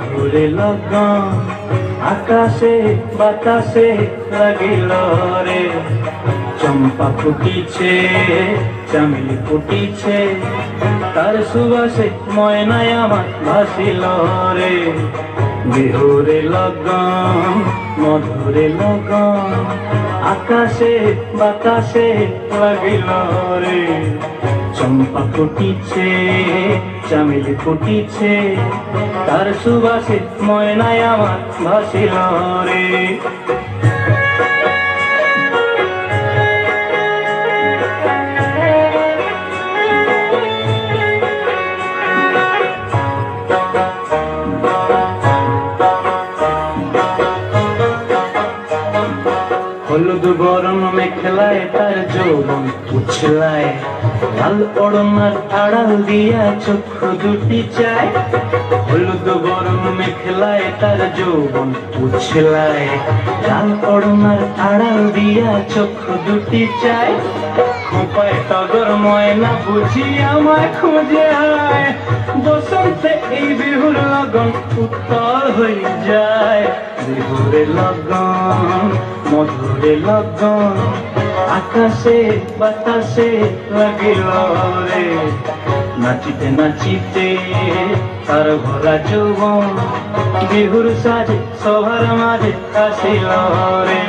বিহুরে লগন আকাশে বাতাসে লাগিল রে। চম্পা ফুটিছে চামেলি ফুটিছে, তার সুবাসে ময়নায় আমার ভাসিল রে। বিহুরে লগন মধুরে লগন আকাশে বাতাসে লাগিল রে। চম্পা ফুটিছে চামেলি ফুটিছে, তার সুবাসে ময়নায় আমার ভাসিল রে। হলুদ বরণ মেখলায় তার যৌবন উছলায়, লাল ওড়নার আড়াল দিয়া চক্ষু দুটি চায়। হলুদ বরণ মেখলায় তার যৌবন উছলায়, লাল ওড়নার আড়াল দিয়া চক্ষু দুটি চায়। খোঁপায় টগর ময়না বুঝি আমায় খুঁজে আয়, বসন্তে এই বিহুর লগন উত্তল হয়ে যায়। বিহুরে লগন মধুরে লগন আকাশে বাতাসে লাগিল রে। নাচিতে নাচিতে তার ভরা যৌবন, বিহুর সাজে সবার মাঝে আসিল রে।